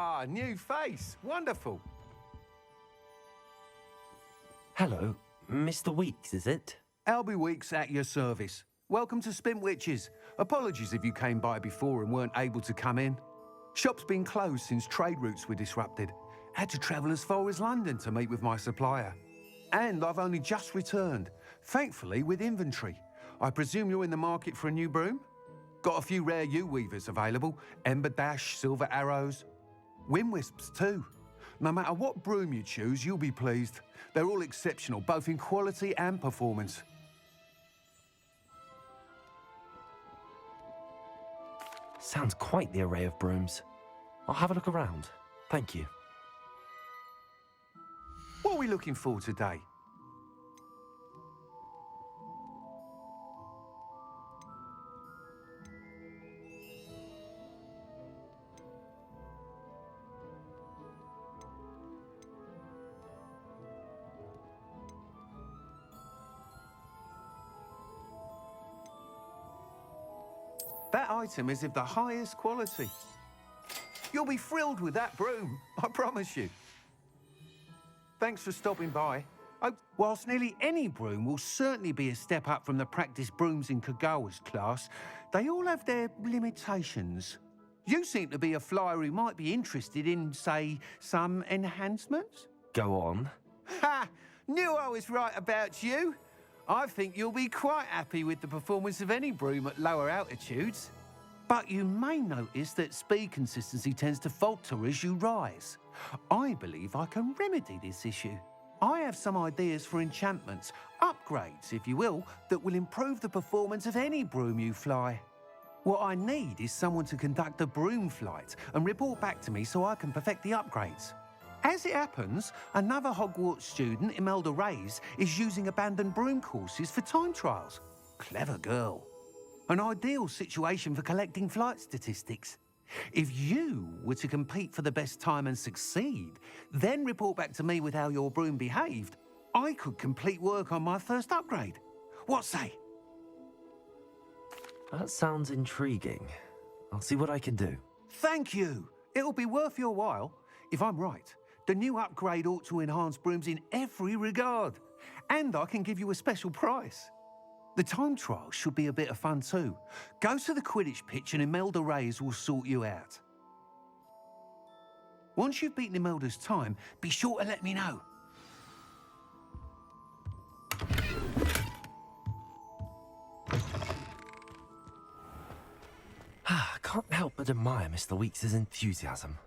Ah, new face. Wonderful. Hello, Mr. Weeks, is it? Albie Weeks at your service. Welcome to Spintwitches. Apologies if you came by before and weren't able to come in. Shop's been closed since trade routes were disrupted. Had to travel as far as London to meet with my supplier. And I've only just returned, thankfully with inventory. I presume you're in the market for a new broom? Got a few rare U-weavers available. Ember Dash, Silver Arrows. Wind Wisps too. No matter what broom you choose, you'll be pleased. They're all exceptional, both in quality and performance. Sounds quite the array of brooms. I'll have a look around. Thank you. What are we looking for today? That item is of the highest quality. You'll be thrilled with that broom, I promise you. Thanks for stopping by. Whilst nearly any broom will certainly be a step up from the practice brooms in Kagawa's class, they all have their limitations. You seem to be a flyer who might be interested in, say, some enhancements? Go on. Ha! Knew I was right about you. I think you'll be quite happy with the performance of any broom at lower altitudes. But you may notice that speed consistency tends to falter as you rise. I believe I can remedy this issue. I have some ideas for enchantments, upgrades, if you will, that will improve the performance of any broom you fly. What I need is someone to conduct a broom flight and report back to me so I can perfect the upgrades. As it happens, another Hogwarts student, Imelda Reyes, is using abandoned broom courses for time trials. Clever girl. An ideal situation for collecting flight statistics. If you were to compete for the best time and succeed, then report back to me with how your broom behaved, I could complete work on my first upgrade. What say? That sounds intriguing. I'll see what I can do. Thank you. It'll be worth your while. If I'm right, the new upgrade ought to enhance brooms in every regard. And I can give you a special price. The time trial should be a bit of fun too. Go to the Quidditch pitch and Imelda Reyes will sort you out. Once you've beaten Imelda's time, be sure to let me know. I can't help but admire Mr. Weeks' enthusiasm.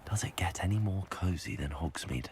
Does it get any more cozy than Hogsmeade?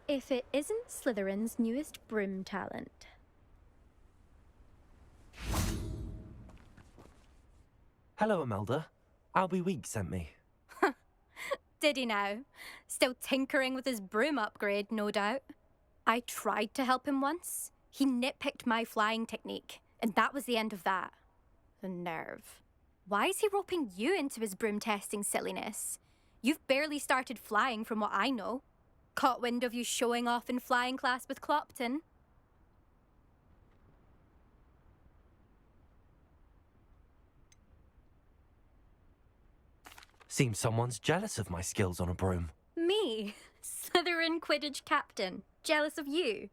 If it isn't Slytherin's newest broom talent. Hello, Imelda. Albie Weeks sent me. Did he now? Still tinkering with his broom upgrade, no doubt. I tried to help him once. He nitpicked my flying technique, and that was the end of that. The nerve. Why is he roping you into his broom testing silliness? You've barely started flying from what I know. Caught wind of you showing off in flying class with Clopton. Seems someone's jealous of my skills on a broom. Me? Slytherin Quidditch captain. Jealous of you?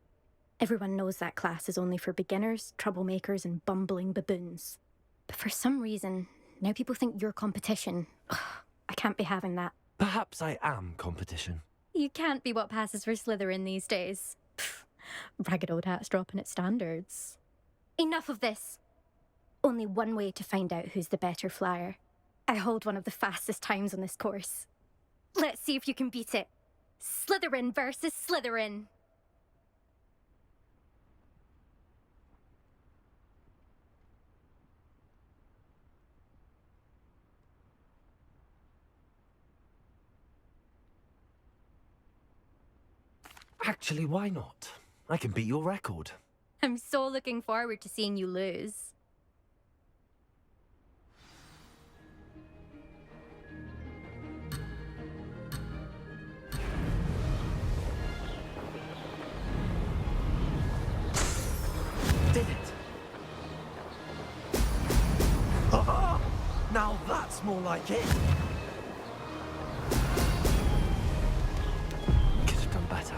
Everyone knows that class is only for beginners, troublemakers, and bumbling baboons. But for some reason, now people think you're competition. Ugh, I can't be having that. Perhaps I am competition. You can't be what passes for Slytherin these days. Pfft, ragged old hat's dropping its standards. Enough of this. Only one way to find out who's the better flyer. I hold one of the fastest times on this course. Let's see if you can beat it. Slytherin versus Slytherin. Actually, why not? I can beat your record. I'm so looking forward to seeing you lose. Did it? Aha! Now that's more like it. Could have done better.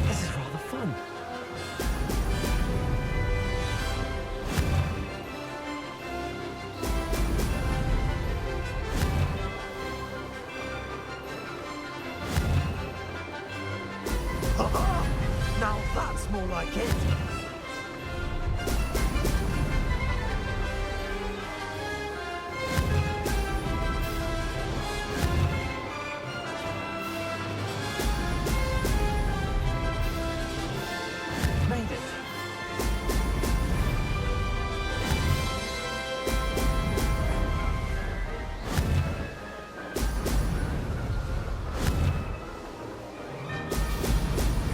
This is rather fun. Aha! Now that's more like it. Made it.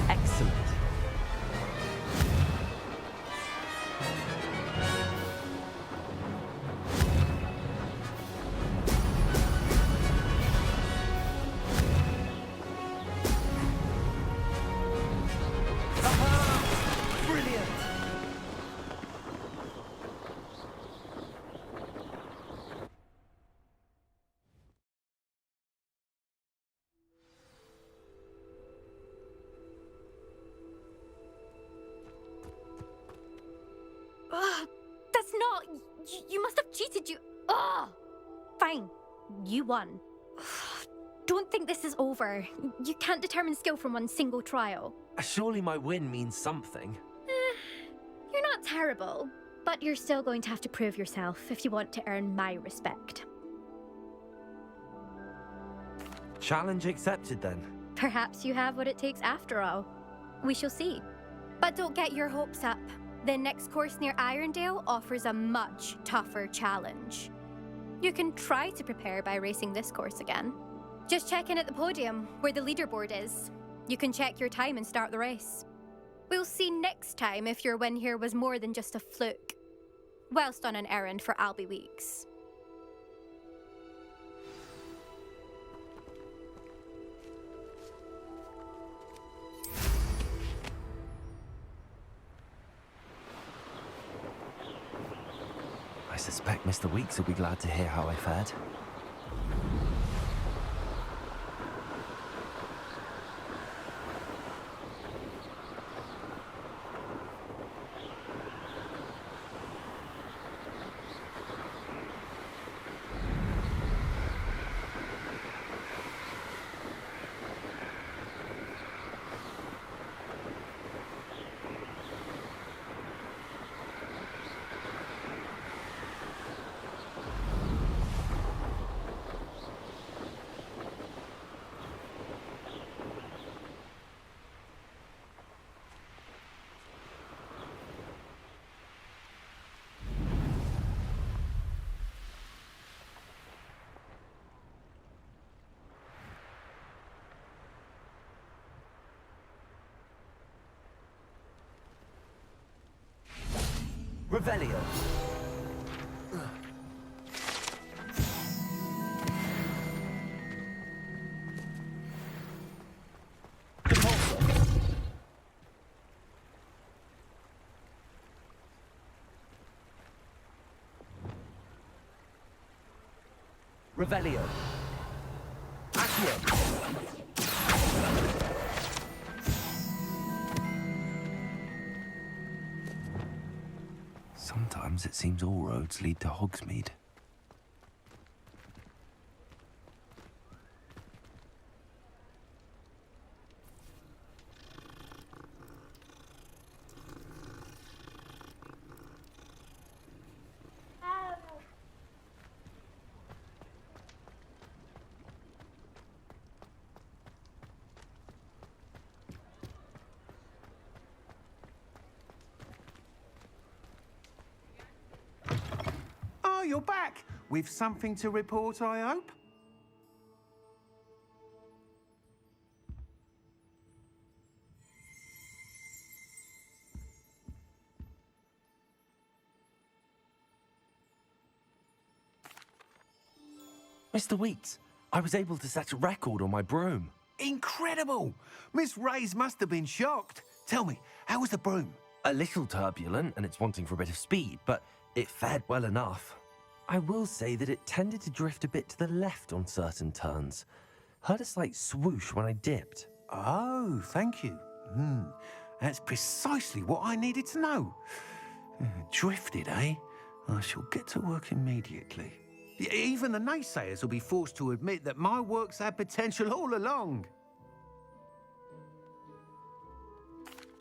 Excellent. Aha! Brilliant! Ugh, that's not... You must have cheated, you... Ugh! Fine. You won. Don't think this is over. You can't determine skill from one single trial. Surely my win means something. You're not terrible, but you're still going to have to prove yourself if you want to earn my respect. Challenge accepted then. Perhaps you have what it takes after all. We shall see. But don't get your hopes up. The next course near Irondale offers a much tougher challenge. You can try to prepare by racing this course again. Just check in at the podium, where the leaderboard is. You can check your time and start the race. We'll see next time if your win here was more than just a fluke. Whilst on an errand for Albie Weeks. I suspect Mr. Weeks will be glad to hear how I fared. Revelio. Revelio. Accio. Sometimes it seems all roads lead to Hogsmeade. Oh, you're back. With something to report, I hope? Mr. Weeks, I was able to set a record on my broom. Incredible! Miss Reyes must have been shocked. Tell me, how was the broom? A little turbulent, and it's wanting for a bit of speed, but it fared well enough. I will say that it tended to drift a bit to the left on certain turns. Heard a slight swoosh when I dipped. Oh, thank you. That's precisely what I needed to know. Drifted, eh? I shall get to work immediately. Even the naysayers will be forced to admit that my work's had potential all along.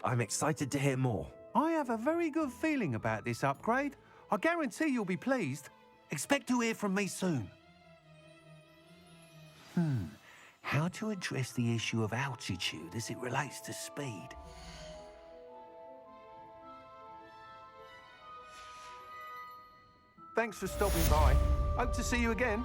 I'm excited to hear more. I have a very good feeling about this upgrade. I guarantee you'll be pleased. Expect to hear from me soon. How to address the issue of altitude as it relates to speed? Thanks for stopping by. Hope to see you again.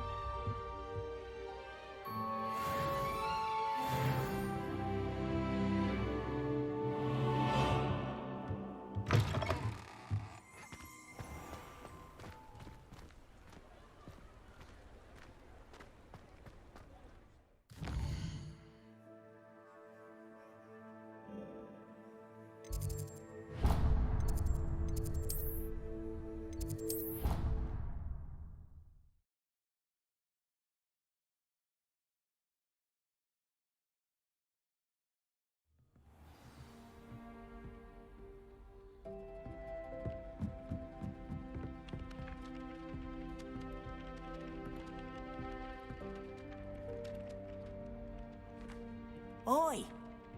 Oi,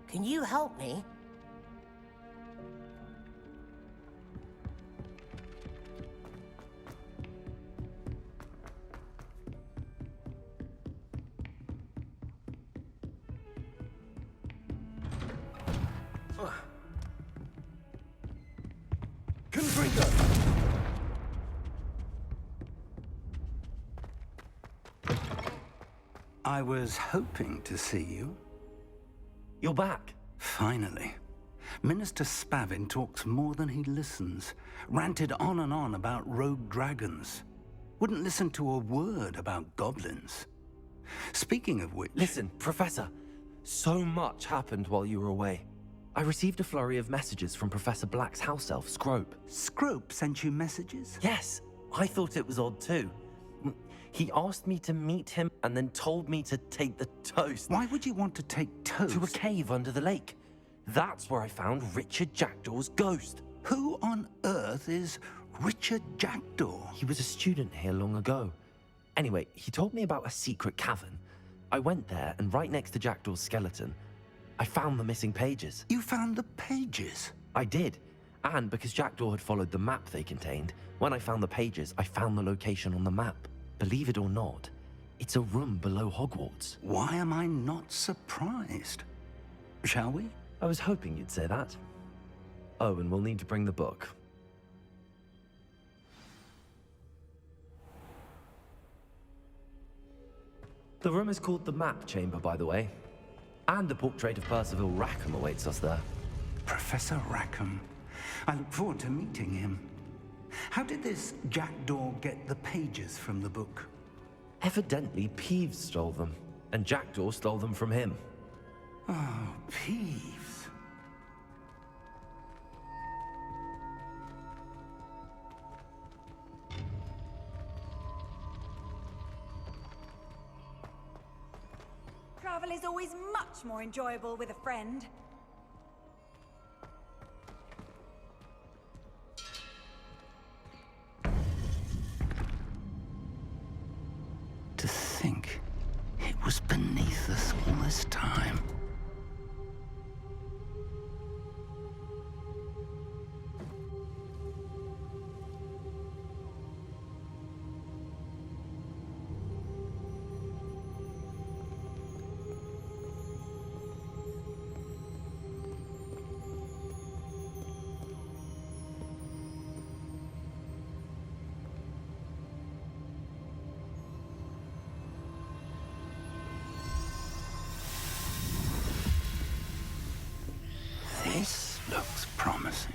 can you help me? Confringo! I was hoping to see you. You're back. Finally. Minister Spavin talks more than he listens. Ranted on and on about rogue dragons. Wouldn't listen to a word about goblins. Speaking of which... Listen, Professor. So much happened while you were away. I received a flurry of messages from Professor Black's house elf, Scrope. Scrope sent you messages? Yes, I thought it was odd too. He asked me to meet him and then told me to take the toast. Why would you want to take toast? To a cave under the lake. That's where I found Richard Jackdaw's ghost. Who on earth is Richard Jackdaw? He was a student here long ago. Anyway, he told me about a secret cavern. I went there, and right next to Jackdaw's skeleton, I found the missing pages. You found the pages? I did. And because Jackdaw had followed the map they contained, when I found the pages, I found the location on the map. Believe it or not, it's a room below Hogwarts. Why am I not surprised? Shall we? I was hoping you'd say that. Oh, and we'll need to bring the book. The room is called the Map Chamber, by the way. And the portrait of Percival Rackham awaits us there. Professor Rackham. I look forward to meeting him. How did this jackdaw get the pages from the book? Evidently, Peeves stole them, and Jackdaw stole them from him. Oh, Peeves. Travel is always much more enjoyable with a friend. To think it was beneath us all this time. This looks promising.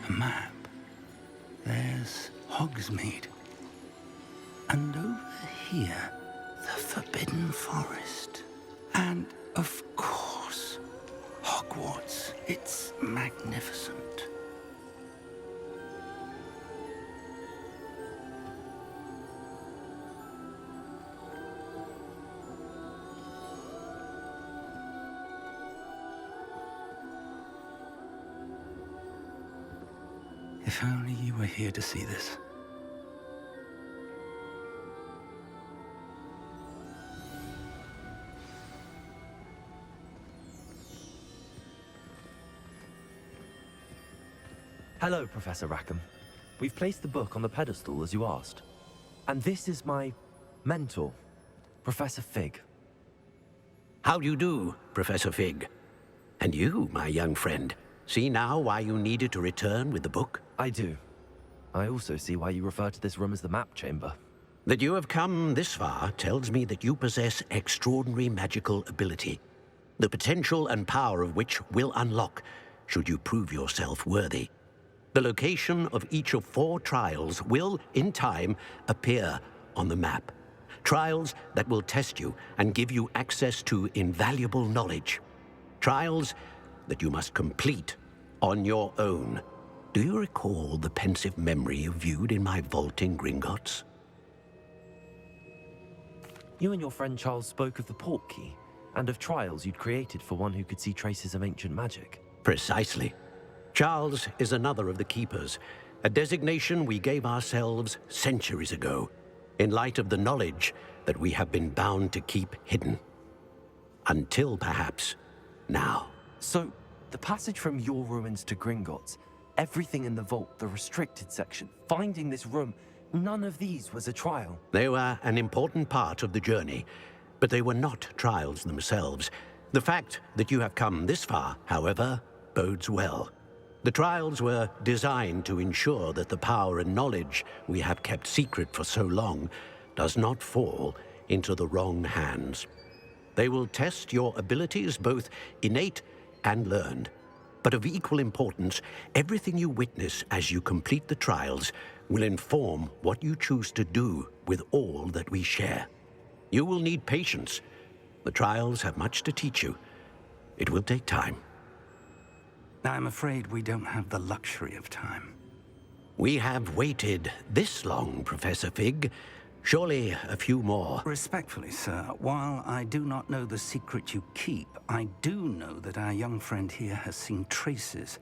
A map. There's Hogsmeade. And over here, the Forbidden Forest. And, of course, Hogwarts. It's magnificent. If only you were here to see this. Hello, Professor Rackham. We've placed the book on the pedestal as you asked. And this is my mentor, Professor Fig. How do you do, Professor Fig? And you, my young friend, see now why you needed to return with the book? I do. I also see why you refer to this room as the map chamber. That you have come this far tells me that you possess extraordinary magical ability, the potential and power of which will unlock should you prove yourself worthy. The location of each of 4 trials will, in time, appear on the map. Trials that will test you and give you access to invaluable knowledge. Trials that you must complete on your own. Do you recall the pensive memory you viewed in my vault in Gringotts? You and your friend Charles spoke of the portkey, and of trials you'd created for one who could see traces of ancient magic. Precisely. Charles is another of the Keepers, a designation we gave ourselves centuries ago, in light of the knowledge that we have been bound to keep hidden. Until, perhaps, now. So, the passage from your ruins to Gringotts, everything in the vault, the restricted section, finding this room, none of these was a trial. They were an important part of the journey, but they were not trials themselves. The fact that you have come this far, however, bodes well. The trials were designed to ensure that the power and knowledge we have kept secret for so long does not fall into the wrong hands. They will test your abilities, both innate and learned. But of equal importance, everything you witness as you complete the trials will inform what you choose to do with all that we share. You will need patience. The trials have much to teach you. It will take time. I'm afraid we don't have the luxury of time. We have waited this long, Professor Fig. Surely a few more. Respectfully, sir, while I do not know the secret you keep, I do know that our young friend here has seen traces.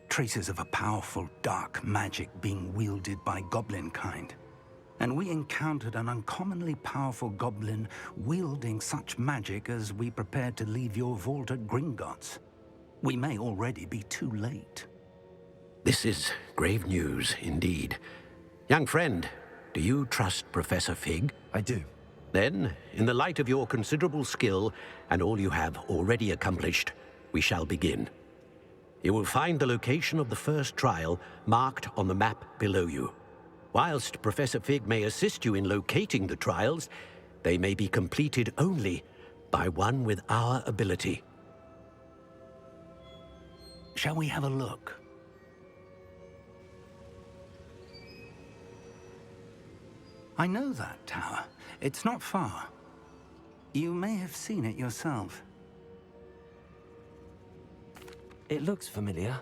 Traces of a powerful, dark magic being wielded by goblin kind. And we encountered an uncommonly powerful goblin wielding such magic as we prepared to leave your vault at Gringotts. We may already be too late. This is grave news indeed. Young friend, do you trust Professor Fig? I do. Then, in the light of your considerable skill and all you have already accomplished, we shall begin. You will find the location of the first trial marked on the map below you. Whilst Professor Fig may assist you in locating the trials, they may be completed only by one with our ability. Shall we have a look? I know that tower. It's not far. You may have seen it yourself. It looks familiar.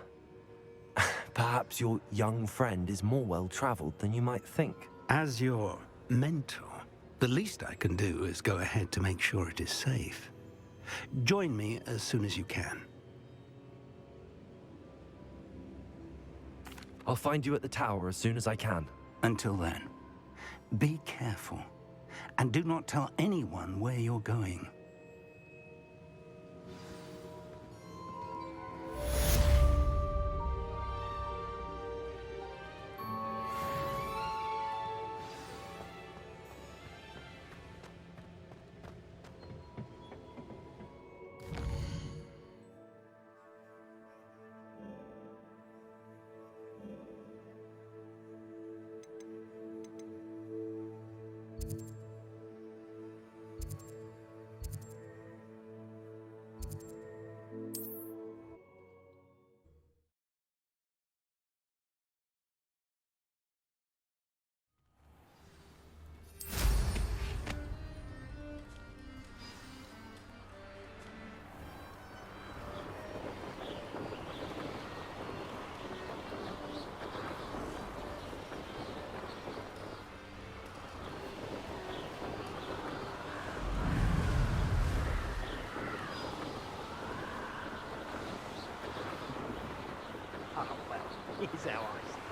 Perhaps your young friend is more well-traveled than you might think. As your mentor, the least I can do is go ahead to make sure it is safe. Join me as soon as you can. I'll find you at the tower as soon as I can. Until then, be careful, and do not tell anyone where you're going. Here's how I see it.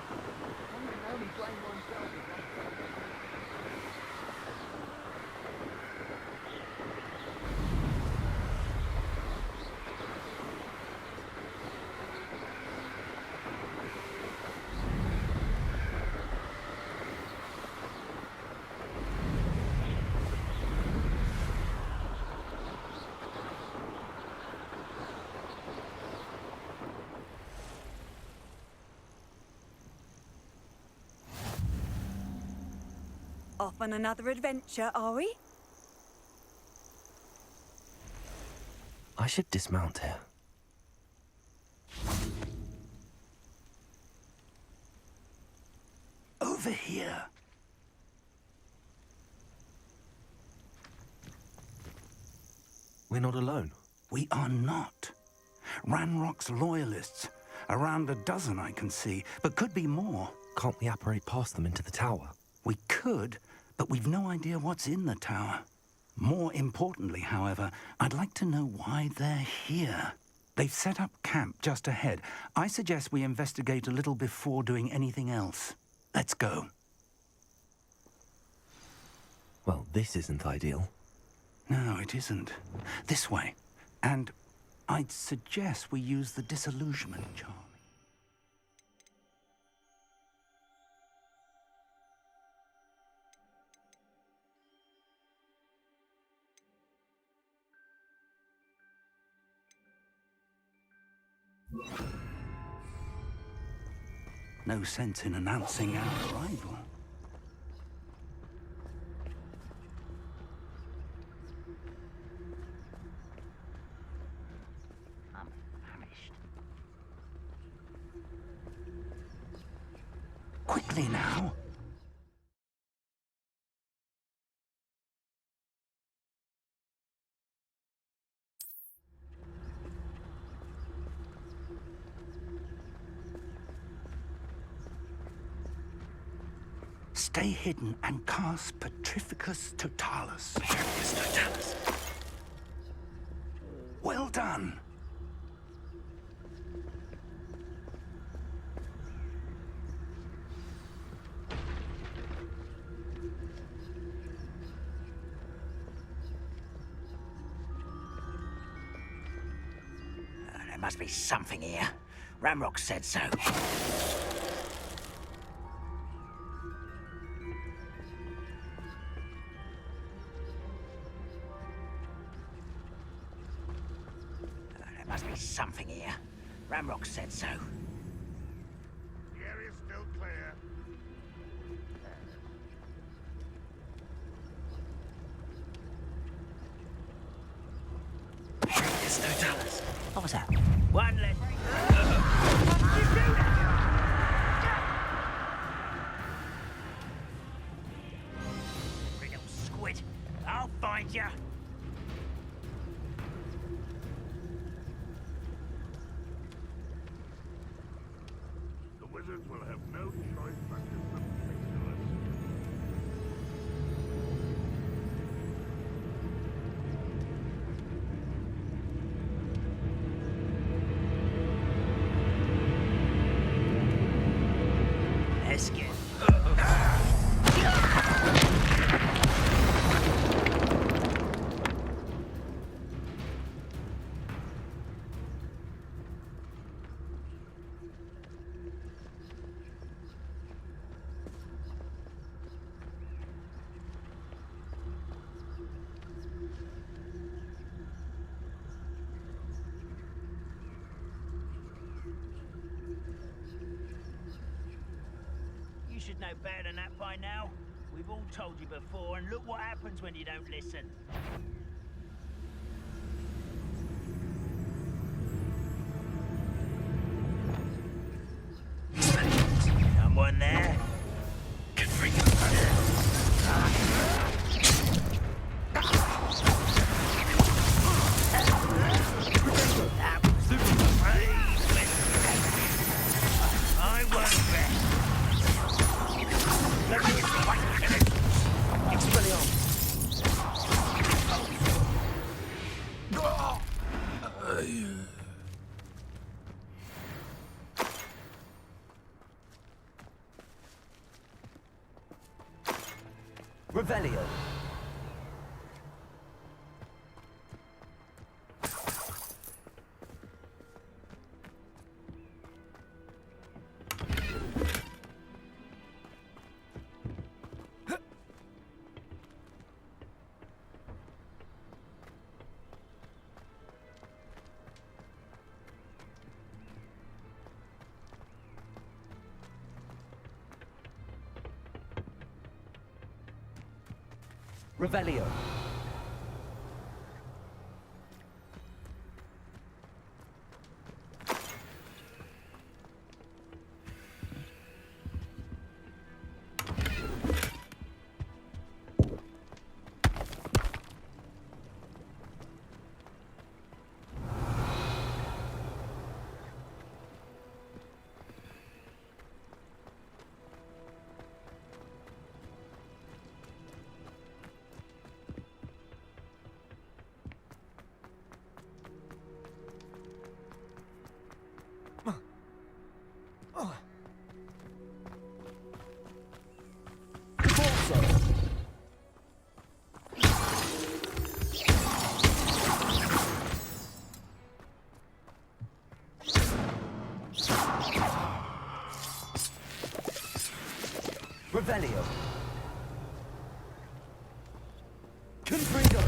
One can only blame oneself if one... Off on another adventure, are we? I should dismount here. Over here. We're not alone. We are not. Ranrock's loyalists. Around a dozen I can see, but could be more. Can't we apparate past them into the tower? We could, but we've no idea what's in the tower. More importantly, however, I'd like to know why they're here. They've set up camp just ahead. I suggest we investigate a little before doing anything else. Let's go. Well, this isn't ideal. No, it isn't. This way. And I'd suggest we use the disillusionment charm. No sense in announcing our arrival. I'm famished. Quickly now. Stay hidden and cast Petrificus Totalis. Petrificus Totalis. Well done. There must be something here. Ramrock said so. There must be something here. Ramrock said so. The area's still clear. There's no dollars. What was that? One less. Little squid. I'll find you. The wizards will have no choice but to submit to us. Let's get. You should know better than that by now. We've all told you before, and look what happens when you don't listen. Someone there? That was brave. I won't rest. Revelio. Revelio. Revelio. Confrigo.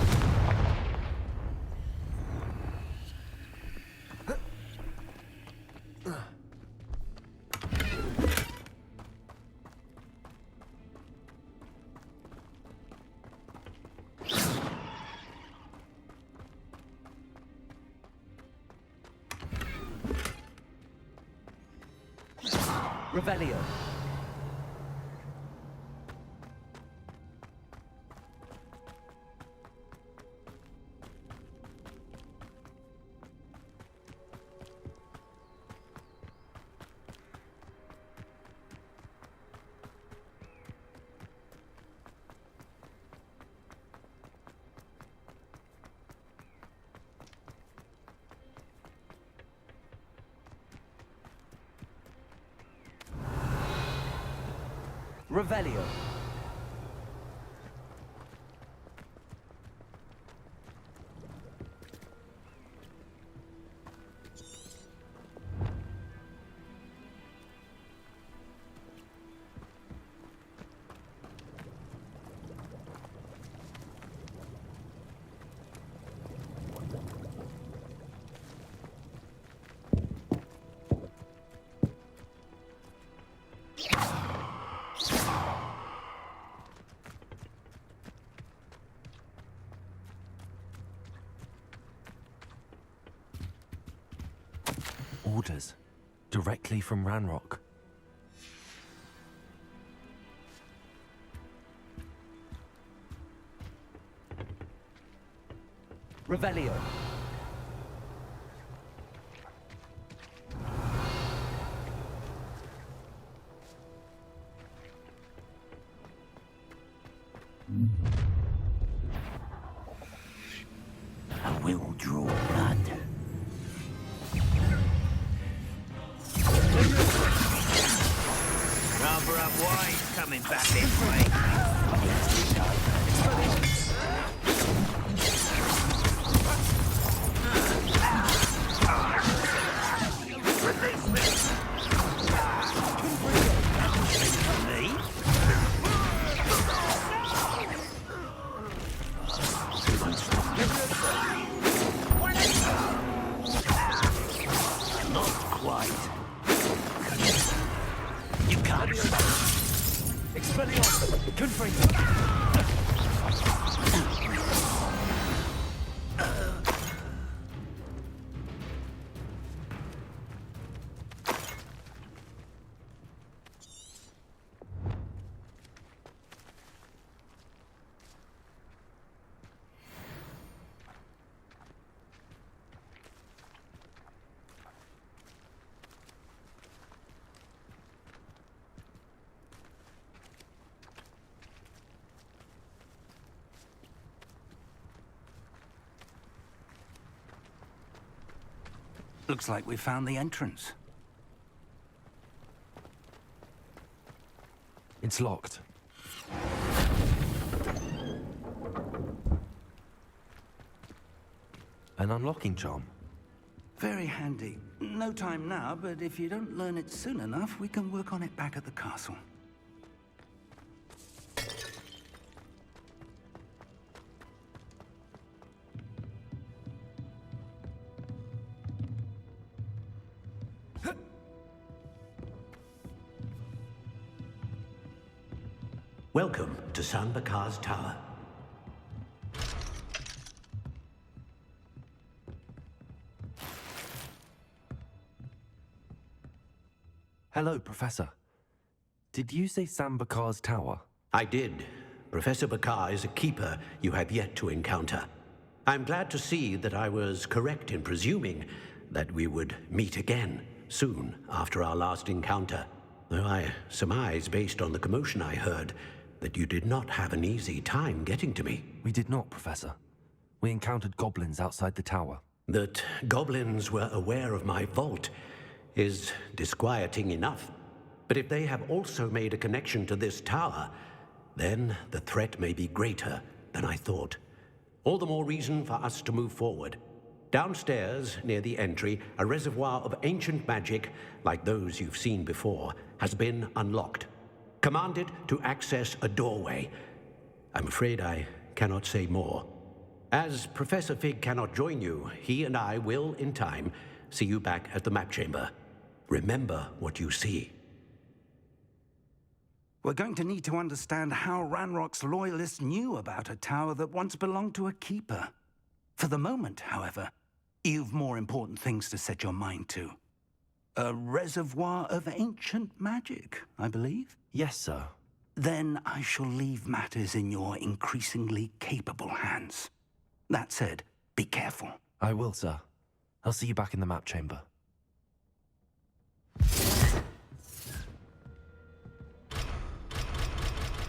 Revelio. Revelio. Orders. Directly from Ranrock. Revelio. I will draw blood. Rather up wide coming back this way. Looks like we found the entrance. It's locked. An unlocking charm. Very handy. No time now, but if you don't learn it soon enough, we can work on it back at the castle. Welcome to San Bakar's Tower. Hello, Professor. Did you say Sam Bakar's tower? I did. Professor Bakar is a keeper you have yet to encounter. I'm glad to see that I was correct in presuming that we would meet again soon after our last encounter. Though I surmise, based on the commotion I heard, that you did not have an easy time getting to me. We did not, Professor. We encountered goblins outside the tower. That goblins were aware of my vault is disquieting enough. But if they have also made a connection to this tower, then the threat may be greater than I thought. All the more reason for us to move forward. Downstairs, near the entry, a reservoir of ancient magic, like those you've seen before, has been unlocked. Commanded to access a doorway. I'm afraid I cannot say more. As Professor Fig cannot join you, he and I will, in time, see you back at the map chamber. Remember what you see. We're going to need to understand how Ranrock's loyalists knew about a tower that once belonged to a keeper. For the moment, however, you've more important things to set your mind to. A reservoir of ancient magic, I believe? Yes, sir. Then I shall leave matters in your increasingly capable hands. That said, be careful. I will, sir. I'll see you back in the map chamber.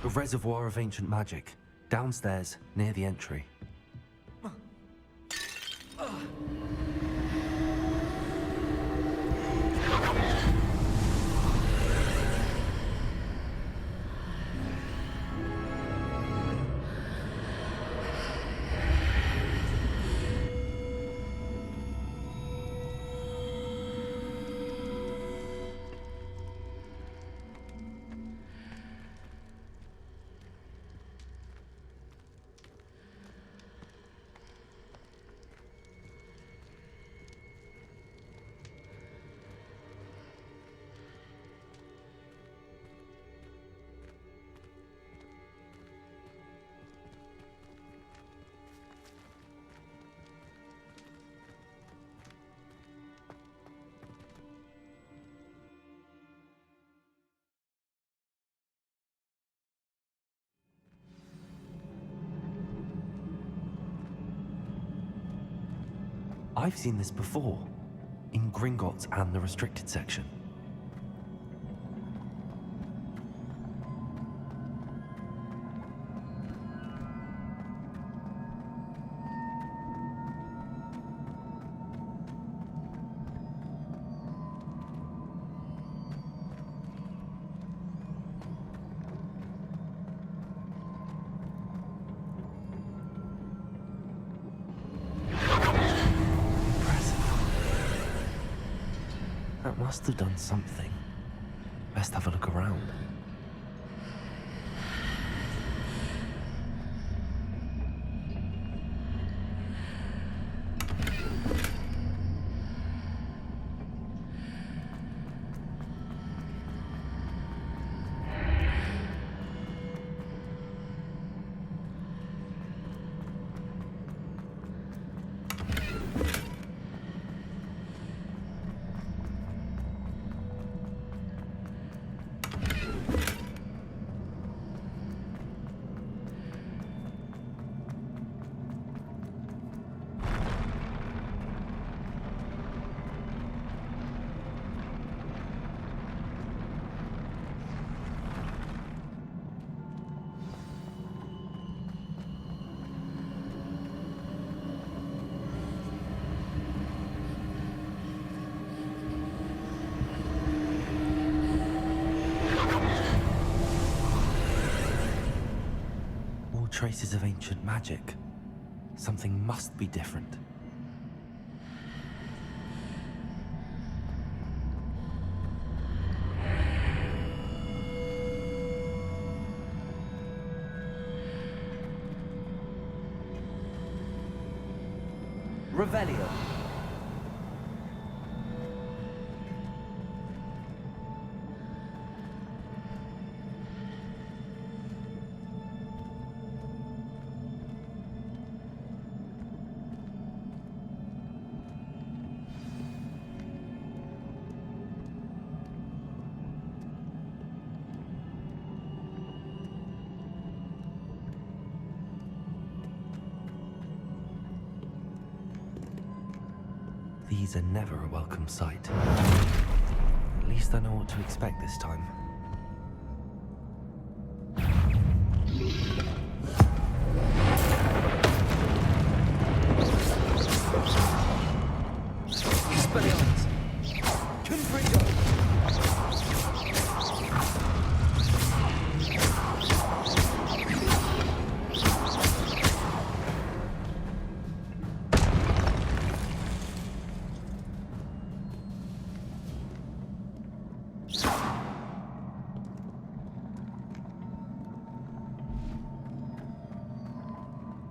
A reservoir of ancient magic. Downstairs, near the entry. I've seen this before, in Gringotts and the restricted section. That must have done something. Best have a look around. Traces of ancient magic. Something must be different. Revelio. These are never a welcome sight. At least I know what to expect this time. Expelliarmus! Confringo!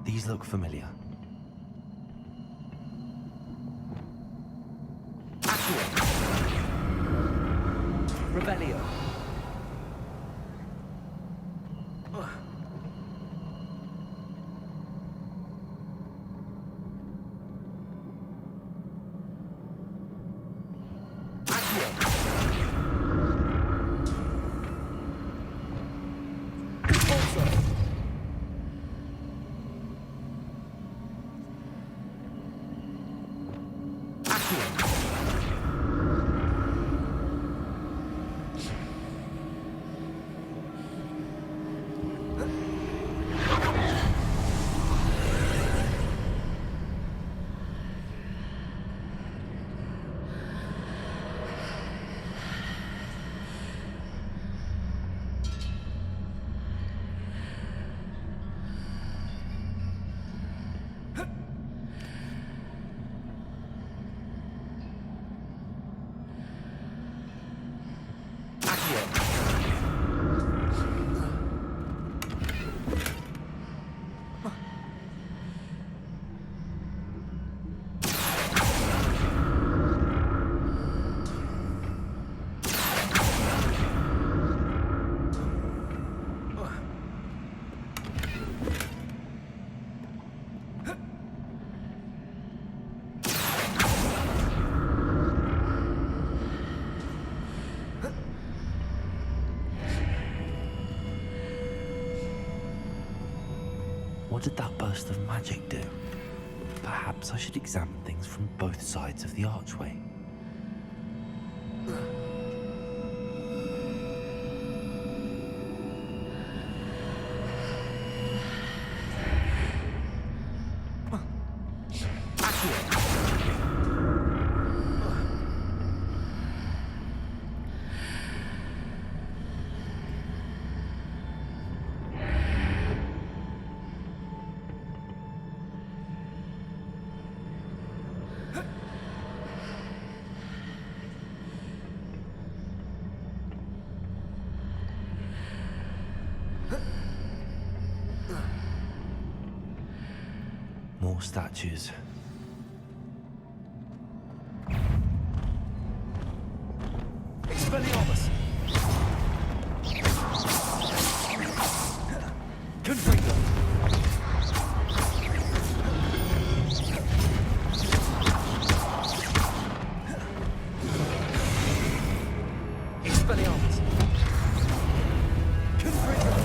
These look familiar. Revelio. What did that burst of magic do? Perhaps I should examine things from both sides of the archway. More statues. Expelliarmus! Confringo! Expelliarmus! Confringo!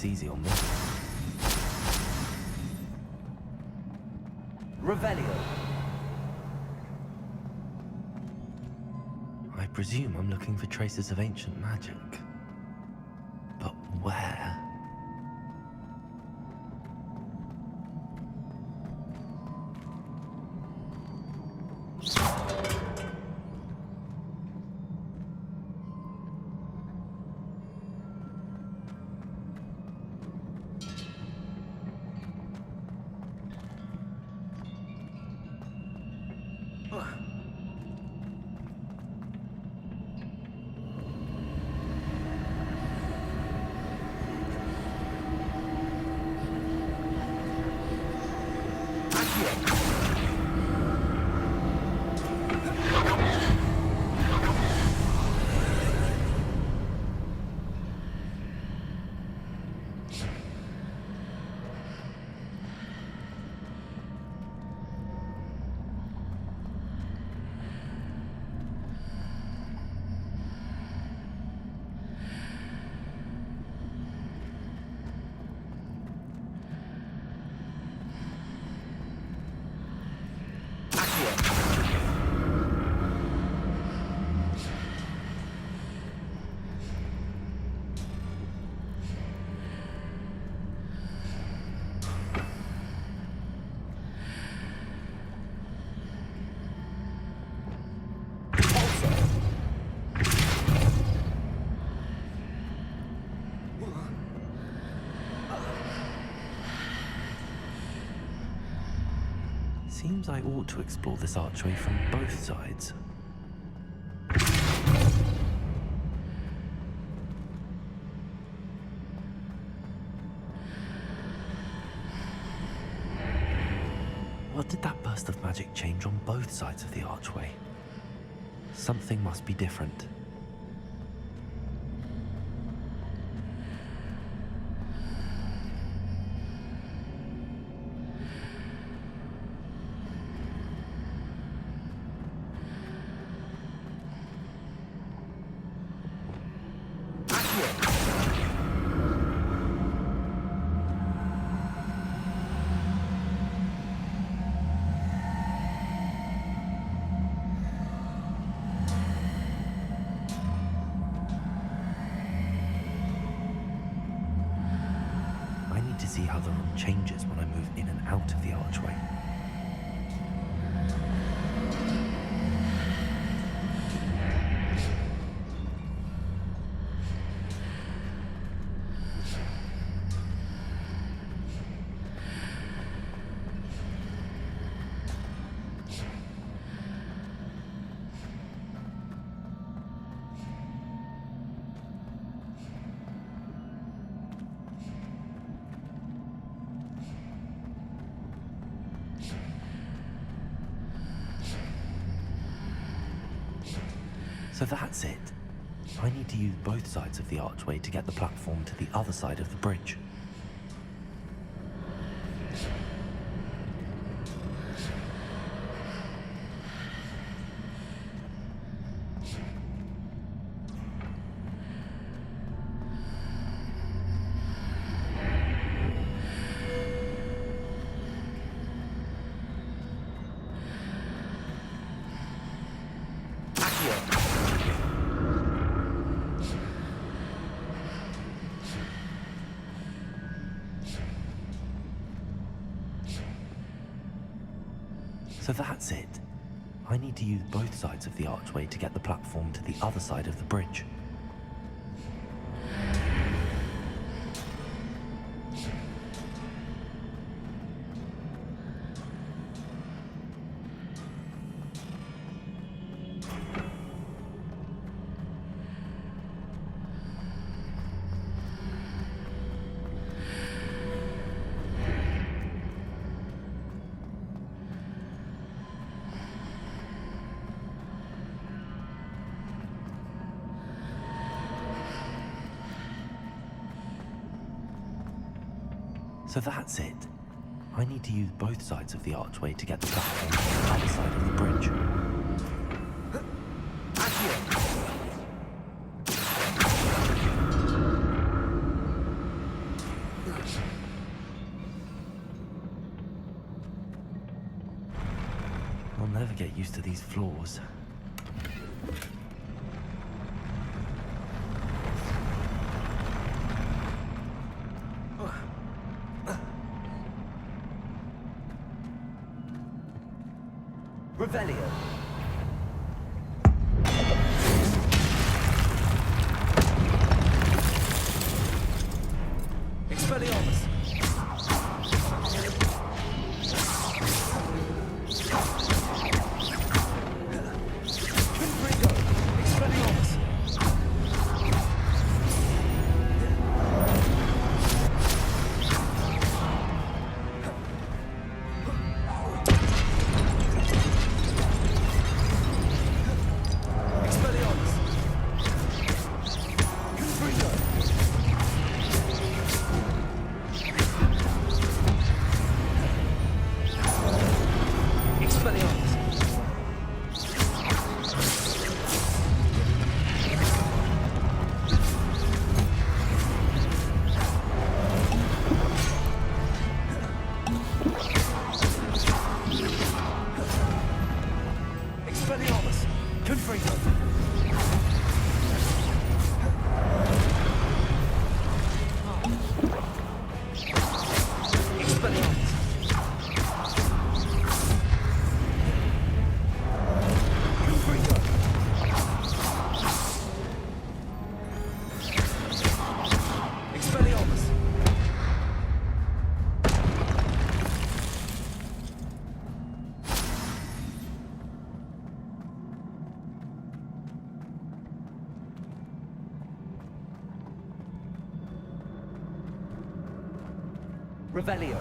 Easy on me. Revelio. I presume I'm looking for traces of ancient magic. But where? Seems I ought to explore this archway from both sides. What did that burst of magic change on both sides of the archway? Something must be different. To see how the room changes when I move in and out of the archway. So that's it. I need to use both sides of the archway to get the platform to the other side of the bridge. So that's it. I need to use both sides of the archway to get the platform to the other side of the bridge. So that's it. I need to use both sides of the archway to get the platform to the other side of the bridge. I'll never get used to these floors. Revelio. Expelliarmus. Confringo. Expelliarmus. Revelio.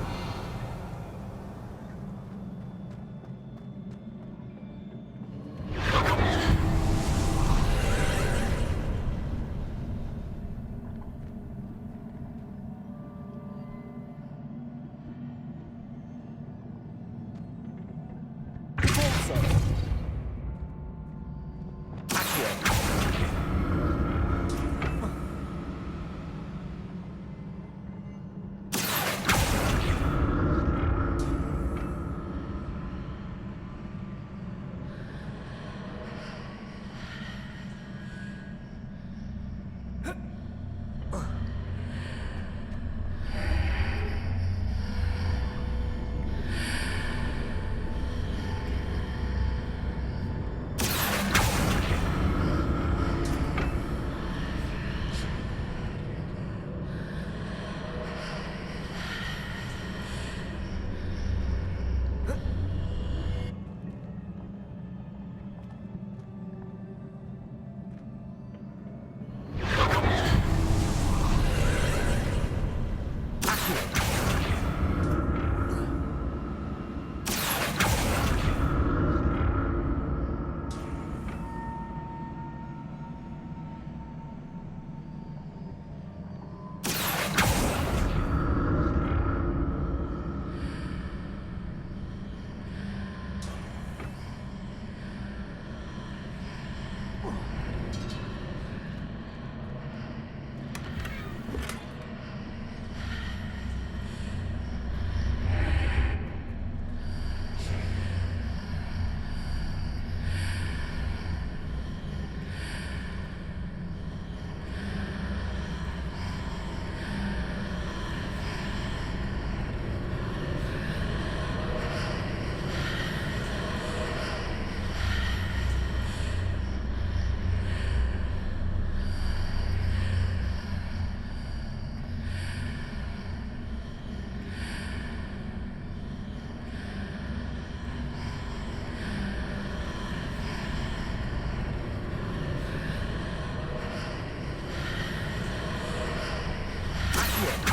you.